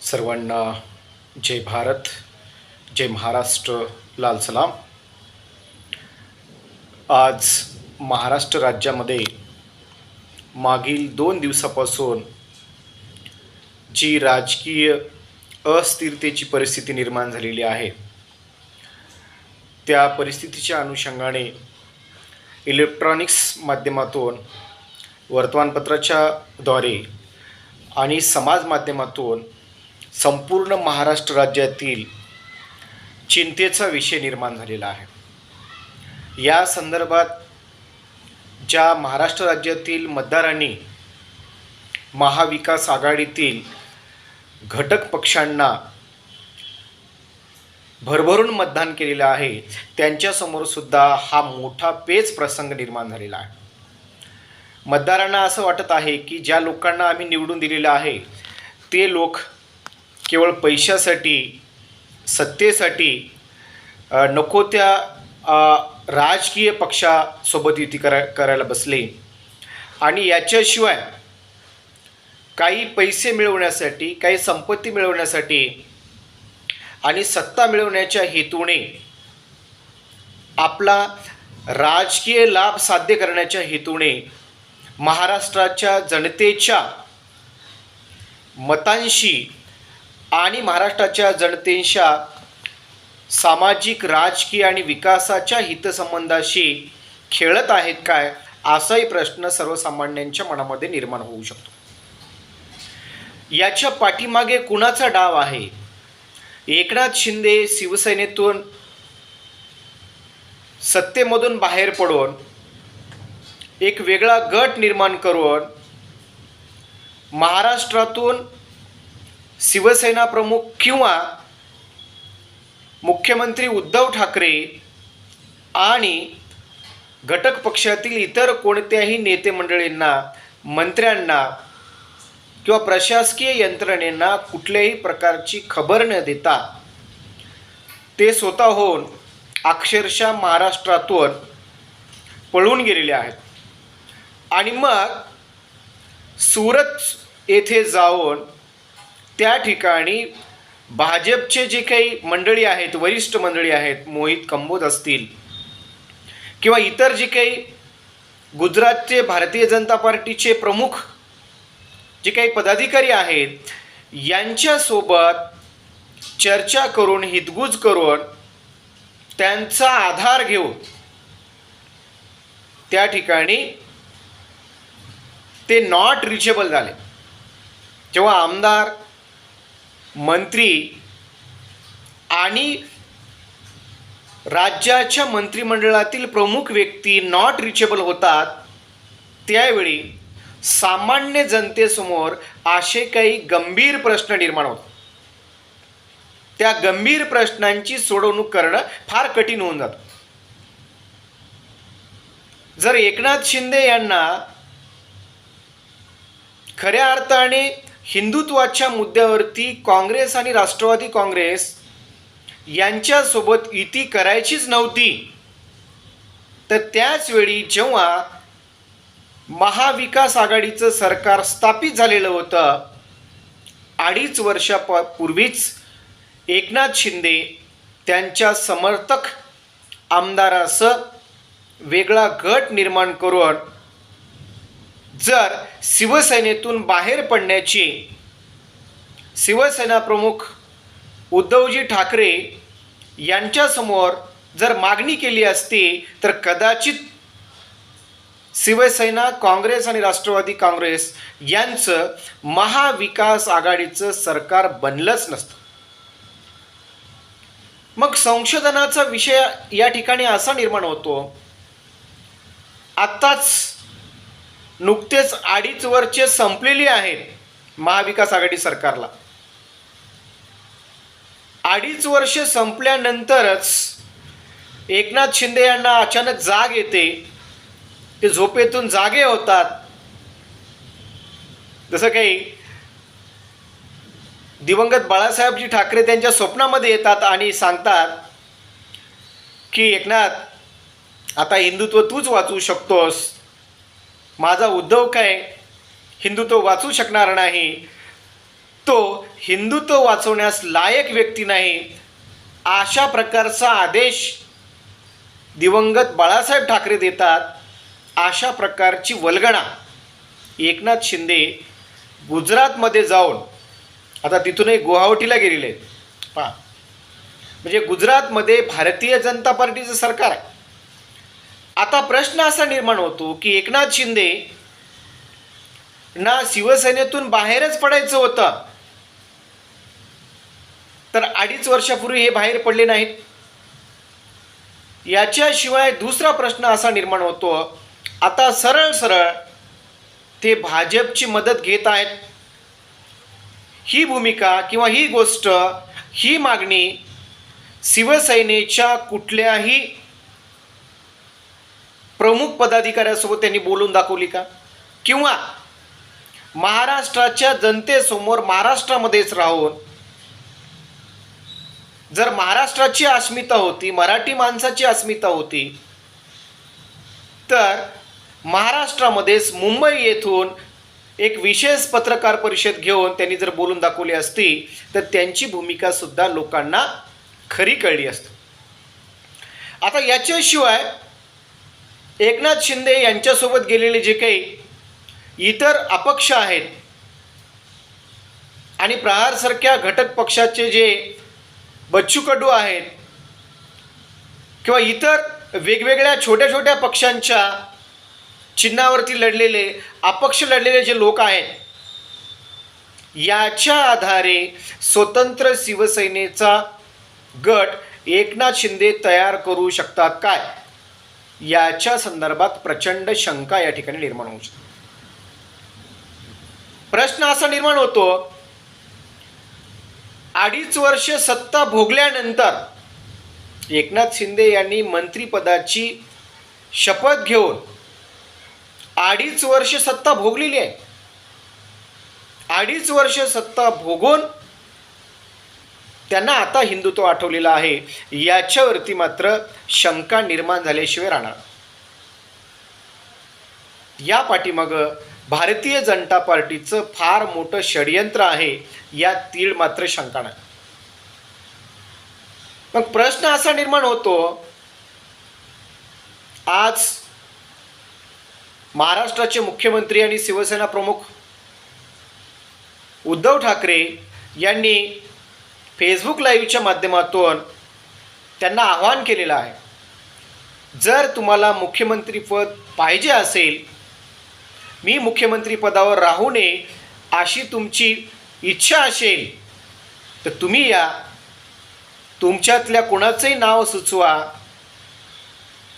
सर्वांना जय भारत, जय महाराष्ट्र, लाल सलाम. आज महाराष्ट्र राज्यामध्ये मागील 2 दिवसापासून जी राजकीय अस्थिरतेची परिस्थिती निर्माण झालेली आहे, त्या परिस्थितीच्या अनुषंगाने इलेक्ट्रॉनिक्स माध्यमातून, वर्तमानपत्राच्या द्वारे आणि समाज माध्यमातून संपूर्ण महाराष्ट्र राज्यातील चिंतेचा विषय निर्माण झालेला आहे. या संदर्भात ज्या महाराष्ट्र राज्यातील मतदारांनी महाविकास आघाडीतील घटक पक्षांना भरभरून मतदान केलेलं आहे, त्यांच्यासमोर सुद्धा हा मोठा पेच प्रसंग निर्माण झालेला आहे. मतदारांना असं वाटत आहे की ज्या लोकांना आम्ही निवडून दिलेलं आहे ते लोक केवळ पैशासाठी, सत्तेसाठी नको त्या राजकीय पक्षासोबत युती करायला बसले आणि याच्याशिवाय काही पैसे मिळवण्यासाठी, काही संपत्ती मिळवण्यासाठी आणि सत्ता मिळवण्याच्या हेतूने, आपला राजकीय लाभ साध्य करण्याच्या हेतूने महाराष्ट्राच्या जनतेच्या मतांशी आणि महाराष्ट्राच्या जनतेच्या सामाजिक, राजकीय आणि विकासाच्या हितसंबंधाशी खेळत आहेत काय, असाही प्रश्न सर्वसामान्यांच्या मनामध्ये निर्माण होऊ शकतो. याच्या पाठीमागे कुणाचा डाव आहे? एकनाथ शिंदे शिवसेनेतून सत्तेमधून बाहेर पडून एक वेगळा गट निर्माण करून महाराष्ट्रातून शिवसेना प्रमुख किंवा मुख्यमंत्री उद्धव ठाकरे आणि घटक पक्षातील इतर कोणत्याही नेते मंडळींना, मंत्र्यांना किंवा प्रशासकीय यंत्रणेंना कुठल्याही प्रकारची खबर न देता ते स्वतःहून अक्षरशः महाराष्ट्रातून पळून गेलेले आहेत. आणि मग सुरत येथे जाऊन त्या ठिकाणी भाजपचे जे काही मंडळी आहेत, वरिष्ठ मंडळी आहेत, मोहित कंबोज असतील किंवा इतर जे काही गुजरातचे भारतीय जनता पार्टीचे प्रमुख जे काही पदाधिकारी आहेत, यांच्यासोबत चर्चा करून, हितगुज करून, त्यांचा आधार घेऊन त्या ठिकाणी ते नॉट रिचेबल झाले. जेव्हा आमदार, मंत्री आणि राज्याच्या मंत्रिमंडळातील प्रमुख व्यक्ती नॉट रिचेबल होतात, त्यावेळी सामान्य जनतेसमोर असे काही गंभीर प्रश्न निर्माण होतात. त्या गंभीर प्रश्नांची सोडवणूक करणं फार कठीण होऊन जातं. जर एकनाथ शिंदे यांना खऱ्या अर्थाने हिंदुत्वाच्या मुद्द्यावरती काँग्रेस आणि राष्ट्रवादी काँग्रेस यांच्यासोबत युती करायचीच नव्हती, तर त्याचवेळी जेव्हा महाविकास आघाडीचं सरकार स्थापित झालेलं होतं, 2.5 वर्षापूर्वीच एकनाथ शिंदे त्यांच्या समर्थक आमदारासह वेगळा गट निर्माण करून जर शिवसेनेतून बाहेर पडण्याची शिवसेना प्रमुख उद्धवजी ठाकरे यांच्यासमोर जर मागणी केली असती, तर कदाचित शिवसेना, काँग्रेस आणि राष्ट्रवादी काँग्रेस यांचं महाविकास आघाडीचं सरकार बनलंच नसतं. मग संशोधनाचा विषय या ठिकाणी असा निर्माण होतो. आत्ताच नुकतेच 2.5 वर्षे संपलेली आहेत महाविकास आघाडी सरकारला. 2.5 वर्षे संपल्यानंतरच एकनाथ शिंदे यांना अचानक जाग येते. ते झोपेतून जागे होतात. जसं काही दिवंगत बाळासाहेबजी ठाकरे त्यांच्या स्वप्नामध्ये येतात आणि सांगतात की एकनाथ, आता हिंदुत्व तूच वाचवू शकतोस, माझा उद्धव काय हिंदुत्व वाचू शकणार नाही, तो हिंदुत्व वाचवण्यास लायक व्यक्ती नाही, अशा प्रकारचा आदेश दिवंगत बाळासाहेब ठाकरे देतात. अशा प्रकारची वल्गना एकनाथ शिंदे गुजरातमध्ये जाऊन आता तिथूनही गुवाहाटीला गेलेले आहेत. पहा, म्हणजे गुजरातमध्ये भारतीय जनता पार्टीचं सरकार आहे. आता प्रश्न असा निर्माण होतो की एकनाथ शिंदे ना शिवसेनेतून बाहेरच पडायचं होतं, तर 2.5 वर्षापूर्वी हे बाहेर पडले नाहीत. याच्याशिवाय दुसरा प्रश्न असा निर्माण होतो, आता सरळ सरळ ते भाजपची मदत घेत आहेत. ही भूमिका किंवा ही गोष्ट, ही मागणी शिवसेनेच्या कुठल्याही प्रमुख पदाधिकाऱ्यासोबत त्यांनी बोलून दाखवली का? किंवा महाराष्ट्राच्या जनतेसमोर महाराष्ट्रामध्येच राहून, जर महाराष्ट्राची अस्मिता होती, मराठी माणसाची अस्मिता होती, तर महाराष्ट्रामध्येच मुंबई येथून एक विशेष पत्रकार परिषद घेऊन त्यांनी जर बोलून दाखवली असती, तर त्यांची भूमिका सुद्धा लोकांना खरी कळली असती. आता याच्याशिवाय एकनाथ शिंदे यांच्यासोबत गेलेले जे काही इतर अपक्ष आहेत आणि प्रहारसारख्या घटक पक्षाचे जे बच्चू कडू आहेत किंवा इतर वेगवेगळ्या छोट्या छोट्या पक्षांच्या चिन्हावरती लढलेले अपक्ष लढलेले जे लोक आहेत, याच्या आधारे स्वतंत्र शिवसेनेचा गट एकनाथ शिंदे तयार करू शकतात काय, याच्या संदर्भात प्रचंड शंका या ठिकाणी निर्माण होऊ शकते. प्रश्न असा निर्माण होतो, 2.5 वर्ष सत्ता भोगल्यानंतर एकनाथ शिंदे यांनी मंत्रिपदाची शपथ घेऊन 2.5 वर्ष सत्ता भोगलेली आहे. 2.5 वर्ष सत्ता भोगून त्यांना आता हिंदुत्व आठवलेलं आहे, याच्यावरती मात्र शंका निर्माण झाल्याशिवाय राहणार. या पाठीमागं भारतीय जनता पार्टीचं फार मोठं षडयंत्र आहे, यात तीळ मात्र शंका नाही. मग प्रश्न असा निर्माण होतो, आज महाराष्ट्राचे मुख्यमंत्री आणि शिवसेना प्रमुख उद्धव ठाकरे यांनी फेसबुक लाईव्हच्या माध्यमातून त्यांना आवाहन केलेलं आहे, जर तुम्हाला मुख्यमंत्रीपद पाहिजे असेल, मी मुख्यमंत्री पदावर राहू नये अशी तुमची इच्छा असेल, तर तुम्ही या, तुमच्यातल्या कोणाचंही नाव सुचवा,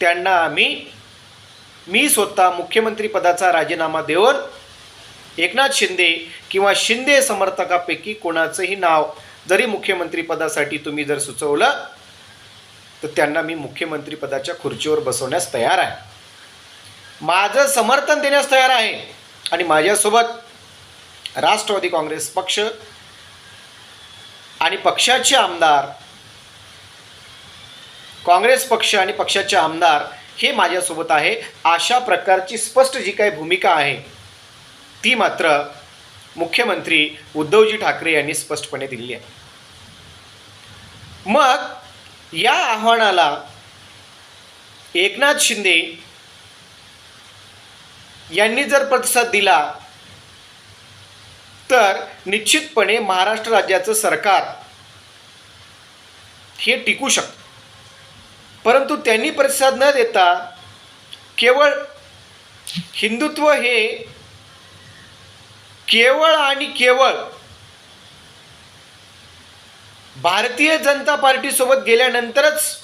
त्यांना मी स्वतः मुख्यमंत्रीपदाचा राजीनामा देऊन एकनाथ शिंदे किंवा शिंदे समर्थकापैकी कोणाचंही नाव जरी मुख्यमंत्रीपदासाठी तुम्ही जर सुचवलं, तर त्यांना मी मुख्यमंत्रीपदाच्या खुर्चीवर बसवण्यास तयार आहे, माझं समर्थन देण्यास तयार आहे. आणि माझ्यासोबत राष्ट्रवादी काँग्रेस पक्ष आणि पक्षाचे आमदार, काँग्रेस पक्ष आणि पक्षाचे आमदार हे माझ्यासोबत आहे. अशा प्रकारची स्पष्ट जी काही भूमिका आहे, ती मात्र मुख्यमंत्री उद्धवजी ठाकरे यांनी स्पष्टपणे दिली आहे. मग या आव्हानाला एकनाथ शिंदे यांनी जर प्रतिसाद दिला, तर निश्चितपणे महाराष्ट्र राज्याचं सरकार हे टिकू शकतं. परंतु त्यांनी प्रतिसाद न देता केवळ हिंदुत्व हे केवळ आणि केवळ भारतीय जनता पार्टीसोबत गेल्यानंतरच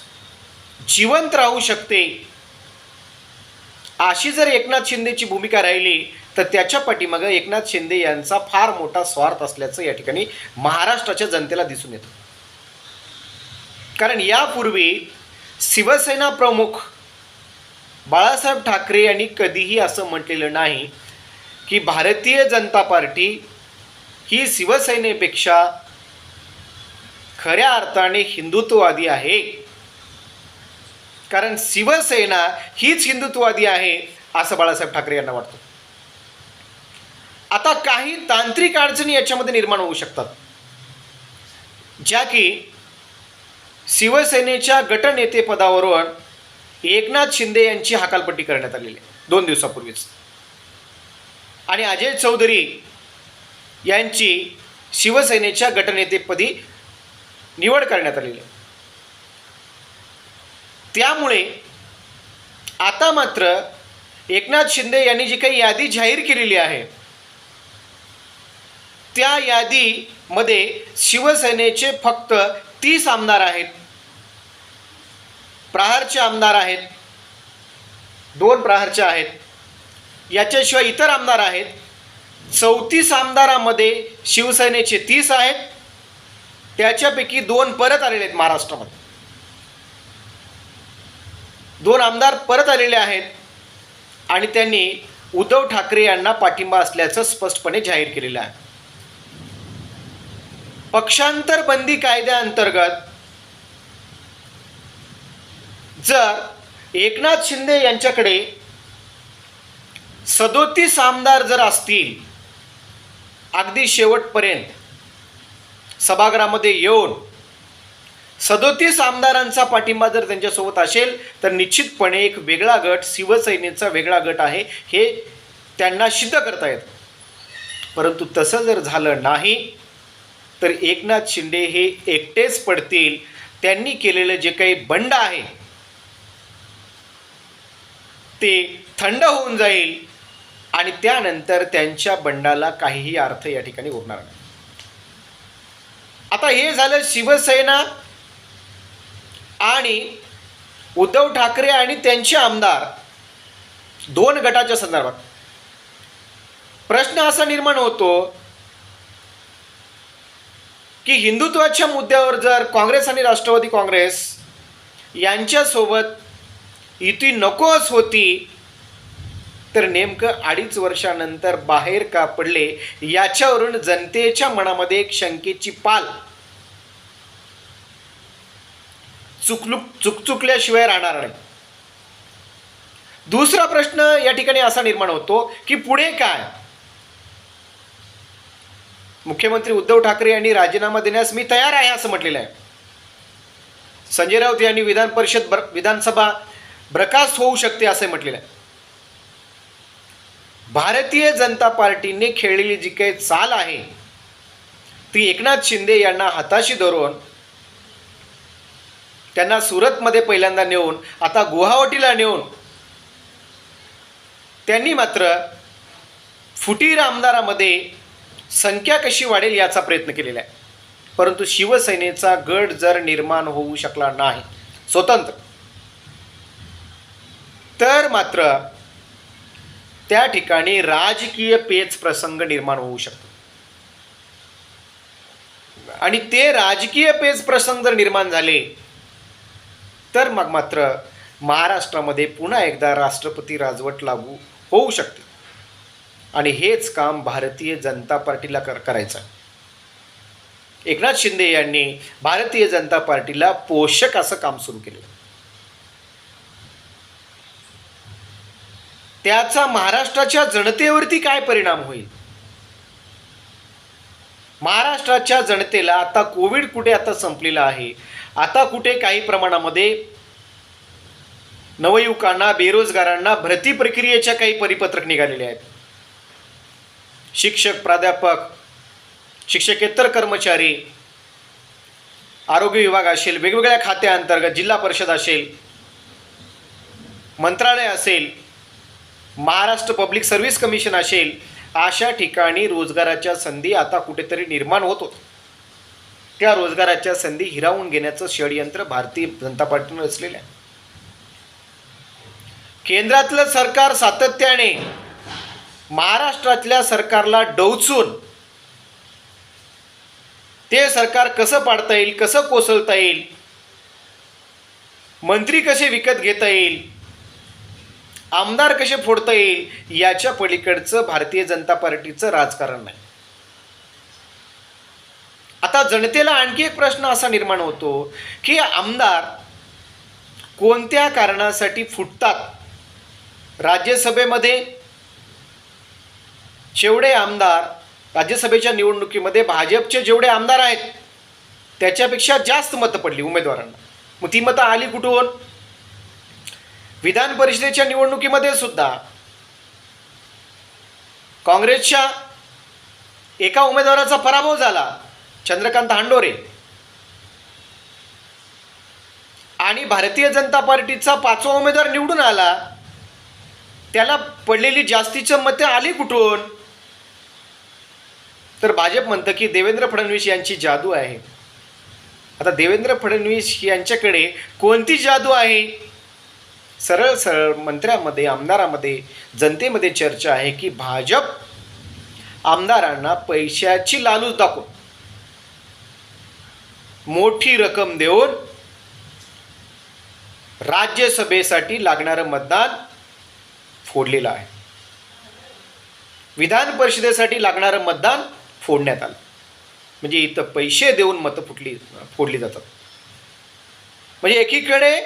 जिवंत राहू शकते, अशी जर एकनाथ शिंदेची भूमिका राहिली, तर त्याच्या पाठीमागे एकनाथ शिंदे यांचा फार मोठा स्वार्थ असल्याचं या ठिकाणी महाराष्ट्राच्या जनतेला दिसून येतं. कारण यापूर्वी शिवसेना प्रमुख बाळासाहेब ठाकरे यांनी कधीही असं म्हटलेलं नाही की भारतीय जनता पार्टी ही शिवसेनेपेक्षा खऱ्या अर्थाने हिंदुत्ववादी आहे, कारण शिवसेना हीच हिंदुत्ववादी आहे असं बाळासाहेब ठाकरे यांना वाटतं. आता काही तांत्रिक अडचणी याच्यामध्ये निर्माण होऊ शकतात, ज्या की शिवसेनेच्या गटनेतेपदावरून एकनाथ शिंदे यांची हकालपट्टी करण्यात आलेली आहे 2 दिवसापूर्वीच, आणि अजय चौधरी यांची शिवसेनेच्या गटनेतेपदी निवड करण्यात आलेली आहे. त्यामुळे आता मात्र एकनाथ शिंदे यांनी जी काही यादी जाहीर केलेली आहे, त्या यादीमध्ये शिवसेनेचे फक्त 30 आमदार आहेत, प्रहारचे आमदार आहेत, 2 प्रहारचे आहेत, याच्याशिवाय इतर आमदार आहेत. 34 आमदारामध्ये शिवसेनेचे 30 आहेत, त्याच्यापैकी 2 परत आलेले आहेत. महाराष्ट्रामध्ये 2 आमदार परत आलेले आहेत आणि त्यांनी उद्धव ठाकरे यांना पाठिंबा असल्याचं स्पष्टपणे जाहीर केलेलं आहे. पक्षांतर बंदी कायद्याअंतर्गत जर एकनाथ शिंदे यांच्याकडे 37 आमदार जर असतील, अगदी शेवटपर्यंत सभागृहामध्ये येऊन 37 आमदारांचा पाठिंबा जर त्यांच्यासोबत असेल, तर निश्चितपणे एक वेगळा गट, शिवसेनेचा वेगळा गट आहे हे त्यांना सिद्ध करता येतं. परंतु तसं जर झालं नाही तर एकनाथ शिंदे हे एकटेच पडतील. त्यांनी केलेलं जे काही बंड आहे ते थंड होऊन जाईल आणि त्यानंतर त्यांच्या बंडाला काहीही अर्थ या ठिकाणी उरणार नाही. आता हे झालं शिवसेना आणि उद्धव ठाकरे आणि त्यांचे आमदार 2 गटाच्या संदर्भात. प्रश्न असा निर्माण होतो की हिंदुत्वाच्या मुद्द्यावर जर काँग्रेस आणि राष्ट्रवादी काँग्रेस यांच्यासोबत युती नकोच होती, तर नेमकं 2.5 वर्षानंतर बाहेर का पडले, याच्यावरून जनतेच्या मनामध्ये एक शंकेची पाल चुकचुकल्याशिवाय राहणार नाही. दुसरा प्रश्न या ठिकाणी असा निर्माण होतो की पुढे काय. मुख्यमंत्री उद्धव ठाकरे यांनी राजीनामा देण्यास मी तयार आहे असं म्हटलेलं आहे. संजय राऊत यांनी विधानसभा बरखास्त होऊ शकते असं म्हटलेलं आहे. भारतीय जनता पार्टीने खेळलेली जी काही चाल आहे ती एकनाथ शिंदे यांना हाताशी धरून त्यांना सुरतमध्ये पहिल्यांदा नेऊन आता गुवाहाटीला नेऊन त्यांनी मात्र फुटीर आमदारामध्ये संख्या कशी वाढेल याचा प्रयत्न केलेला आहे. परंतु शिवसेनेचा गट जर निर्माण होऊ शकला नाही स्वतंत्र, तर मात्र त्या ठिकाणी राजकीय पेच प्रसंग निर्माण होऊ शकतो आणि ते राजकीय पेच प्रसंग जर निर्माण झाले तर मग मात्र महाराष्ट्रामध्ये पुन्हा एकदा राष्ट्रपती राजवट लागू होऊ शकते आणि हेच काम भारतीय जनता पार्टीला करायचं आहे. एकनाथ शिंदे यांनी भारतीय जनता पार्टीला पोषक असं काम सुरू केलं. त्याचा महाराष्ट्राच्या जनतेवरती काय परिणाम होईल. महाराष्ट्राच्या जनतेला आता कोविड कुठे आता संपलेला आहे, आता कुठे काही प्रमाणामध्ये नवयुवकांना, बेरोजगारांना भरती प्रक्रियेच्या काही परिपत्रक निघालेले आहेत. शिक्षक, प्राध्यापक, शिक्षकेतर कर्मचारी, आरोग्य विभाग असेल, वेगवेगळ्या खात्याअंतर्गत जिल्हा परिषद असेल, मंत्रालय असेल, महाराष्ट्र पब्लिक सर्व्हिस कमिशन असेल, अशा ठिकाणी रोजगाराच्या संधी आता कुठेतरी निर्माण होतो. त्या रोजगाराच्या संधी हिरावून घेण्याचं षडयंत्र भारतीय जनता पार्टीने रचलेलं आहे. केंद्रातलं सरकार सातत्याने महाराष्ट्रातल्या सरकारला डवचून ते सरकार कसं पाडता येईल, कसं कोसळता येईल, मंत्री कसे विकत घेता येईल, आमदार कसे फोडता येईल, याच्या पलीकडचं भारतीय जनता पार्टीचं राजकारण नाही. आता जनतेला आणखी एक प्रश्न असा निर्माण होतो की आमदार कोणत्या कारणासाठी फुटतात. राज्यसभेमध्ये जेवढे आमदार राज्यसभेच्या निवडणुकीमध्ये भाजपचे जेवढे आमदार आहेत त्याच्यापेक्षा जास्त मतं पडली उमेदवारांना. मग ती मतं आली कुठून? विधान परिषदेच्या निवडणुकीमध्ये सुद्धा काँग्रेसच्या एका उमेदवाराचा पराभव झाला, चंद्रकांत हांडोरे, आणि भारतीय जनता पार्टीचा 5वा उमेदवार निवडून आला. त्याला पडलेली जास्तीची मते आली कुठून? तर भाजप म्हणतं की देवेंद्र फडणवीस यांची जादू आहे. आता देवेंद्र फडणवीस यांच्याकडे कोणती जादू आहे? सरळ सरळ मंत्र्यामध्ये, आमदारामध्ये, जनतेमध्ये चर्चा आहे की भाजप आमदारांना पैशाची लालूच दाखवून मोठी रक्कम देऊन राज्यसभेसाठी लागणारं मतदान फोडलेलं आहे. विधान परिषदेसाठी लागणारं मतदान फोडण्यात आलं. म्हणजे इथं पैसे देऊन मतं फोडली जातात. म्हणजे एकीकडे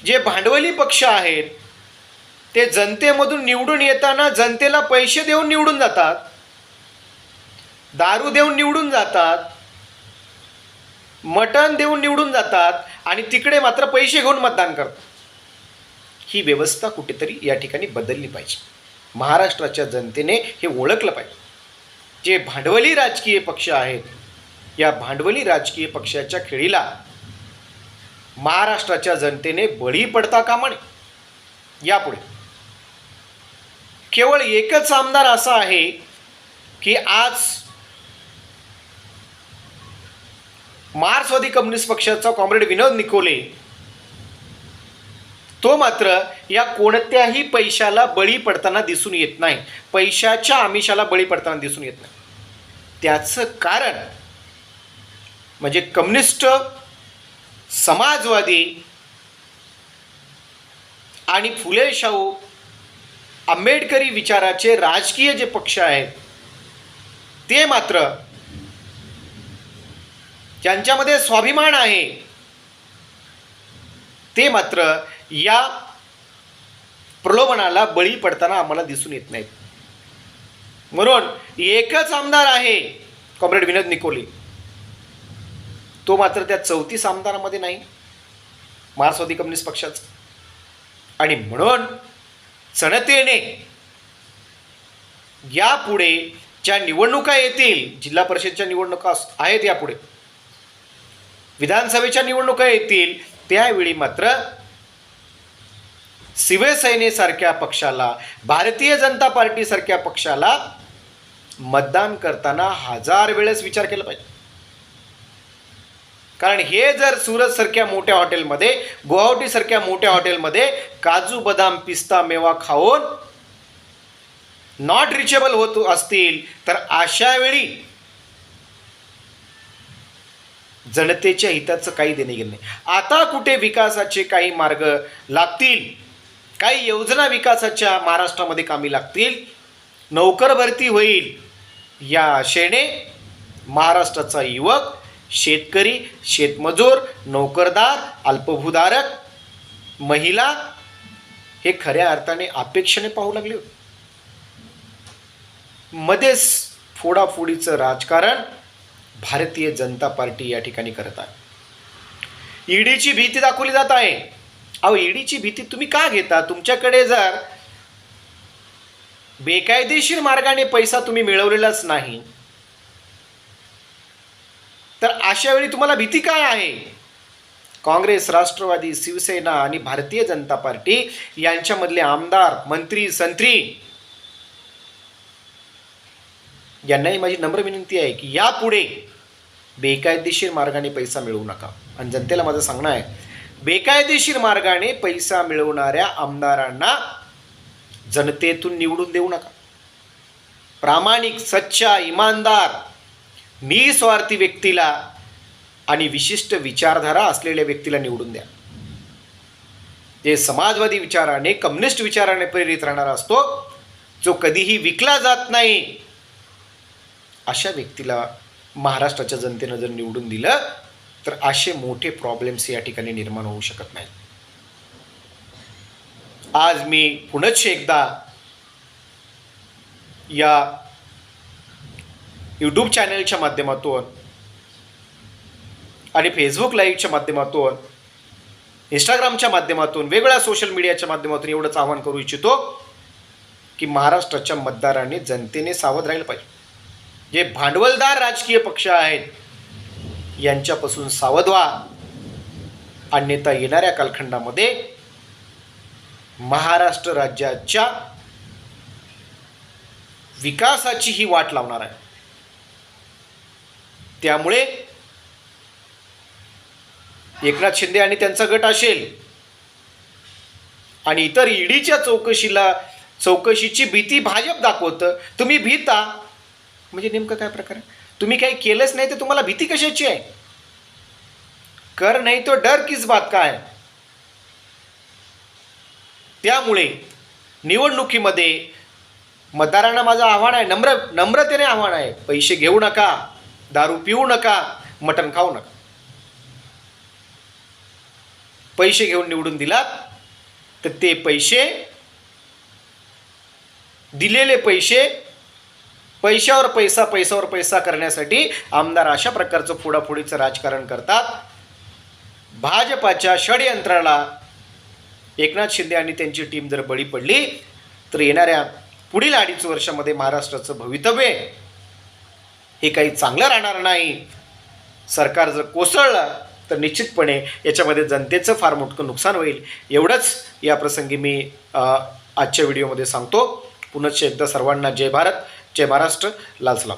जे भांडवली पक्ष आहेत ते जनतेमधून निवडून येताना जनतेला पैसे देऊन निवडून जातात, दारू देऊन निवडून जातात, मटण देऊन निवडून जातात, आणि तिकडे मात्र पैसे घेऊन मतदान करतात. ही व्यवस्था कुठेतरी या ठिकाणी बदलली पाहिजे. महाराष्ट्राच्या जनतेने हे ओळखलं पाहिजे. जे भांडवली राजकीय पक्ष आहेत, या भांडवली राजकीय पक्षाच्या खेळीला महाराष्ट्राच्या जनतेने बळी पडता कामा नये. यापुढे केवळ एकच आमदार असा आहे की आज मार्क्सवादी कम्युनिस्ट पक्षाचा कॉम्रेड विनोद निकोले, तो मात्र या कोणत्याही पैशाला बळी पडताना दिसून येत नाही, पैशाच्या आमिषाला बळी पडताना दिसून येत नाही. त्याचं कारण म्हणजे कम्युनिस्ट, समाजवादी आणि फुले शाहू आंबेडकरी विचाराचे राजकीय जे पक्ष आहेत ते मात्र, ज्यांच्यामध्ये स्वाभिमान आहे, ते मात्र या प्रलोभनाला बळी पडताना आम्हाला दिसून येत नाहीत. म्हणून एकच आमदार आहे कॉम्रेड विनोद निकोले, तो मात्र त्या 34 आमदारामध्ये नाही मार्क्सवादी कम्युनिस्ट पक्षाचा. आणि म्हणून जनतेने यापुढे ज्या निवडणुका येतील, जिल्हा परिषदच्या निवडणुका आहेत, यापुढे विधानसभेच्या निवडणुका येतील, त्यावेळी मात्र शिवसेनेसारख्या पक्षाला, भारतीय जनता पार्टीसारख्या पक्षाला मतदान करताना 1000 वेळेस विचार केला पाहिजे. कारण हे जर सुरतसारख्या मोठ्या हॉटेलमध्ये, गुवाहाटीसारख्या मोठ्या हॉटेलमध्ये काजू बदाम पिस्ता मेवा खाऊन नॉट रिचेबल होत असतील, तर अशा वेळी जनतेच्या हिताचं काही देणे घेणे नाही. आता कुठे विकासाचे काही मार्ग लागतील, काही योजना विकासाच्या महाराष्ट्रामध्ये कामी लागतील, नोकर भरती होईल, या आशेने महाराष्ट्राचा युवक, शेतकरी, शेतमजूर, नोकरदार, अल्पभूधारक, महिला हे खऱ्या अर्थाने अपेक्षेने पाहू लागले होते. मध्येच फोडाफोडीचं राजकारण भारतीय जनता पार्टी या ठिकाणी करत आहे. ईडीची भीती दाखवली जात आहे. अहो, ईडीची भीती तुम्ही का घेता? तुमच्याकडे जर बेकायदेशीर मार्गाने पैसा तुम्ही मिळवलेलाच नाही, तर अशा वेळी तुम्हाला भीती काय आहे? काँग्रेस, राष्ट्रवादी, शिवसेना आणि भारतीय जनता पार्टी यांच्यामधले आमदार, मंत्री, संत्री यांनाही माझी नम्र विनंती आहे की यापुढे बेकायदेशीर मार्गाने पैसा मिळवू नका. आणि जनतेला माझं सांगणं आहे, बेकायदेशीर मार्गाने पैसा मिळवणाऱ्या आमदारांना जनतेतून निवडून देऊ नका. प्रामाणिक, सच्चा, इमानदार, निस्वार्थी व्यक्तीला आणि विशिष्ट विचारधारा असलेल्या व्यक्तीला निवडून द्या. जे समाजवादी विचाराने, कम्युनिस्ट विचाराने प्रेरित राहणारा असतो, जो कधीही विकला जात नाही, अशा व्यक्तीला महाराष्ट्राच्या जनतेनं जर निवडून दिलं तर असे मोठे प्रॉब्लेम्स या ठिकाणी निर्माण होऊ शकत नाहीत. आज मी पुनश्च एकदा या यूट्यूब चॅनलच्या माध्यमातून आणि फेसबुक लाईव्हच्या माध्यमातून, इंस्टाग्रामच्या माध्यमातून, वेगवेगळ्या सोशल मीडियाच्या माध्यमातून एवढंच आवाहन करू इच्छितो की महाराष्ट्राच्या मतदारांनी, जनतेने सावध राहिलं पाहिजे. जे भांडवलदार राजकीय पक्ष आहेत यांच्यापासून सावध व्हा, अन्यथा येणाऱ्या कालखंडामध्ये महाराष्ट्र राज्याच्या विकासाची ही वाट लावणार आहे. त्यामुळे एकनाथ शिंदे आणि त्यांचा गट असेल आणि इतर ईडीच्या चौकशीची भीती भाजप दाखवतं. तुम्ही भीता म्हणजे नेमकं काय प्रकार आहे? तुम्ही काही केलंच नाही तर तुम्हाला भीती कशाची आहे? कर नाही तो डर किस बात का आहे. त्यामुळे निवडणुकीमध्ये मतदारांना माझं आव्हान आहे, नम्रतेने आव्हान आहे, पैसे घेऊ नका, दारू पिऊ नका, मटण खाऊ नका. पैसे घेऊन निवडून दिलात तर ते पैसे, दिलेले पैशावर पैसा करण्यासाठी आमदार अशा प्रकारचं फोडाफोडीचं राजकारण करतात. भाजपाच्या षडयंत्राला एकनाथ शिंदे आणि त्यांची टीम जर बळी पडली तर येणाऱ्या पुढील 2.5 वर्षामध्ये महाराष्ट्राचं भवितव्य हे काही चांगलं राहणार नाही. सरकार जर कोसळलं तर निश्चितपणे याच्यामध्ये जनतेचं फार मोठं नुकसान होईल. एवढंच या प्रसंगी मी आजच्या व्हिडिओमध्ये सांगतो. पुनश्च एकदा सर्वांना जय भारत, जय महाराष्ट्र, लाल सलाम.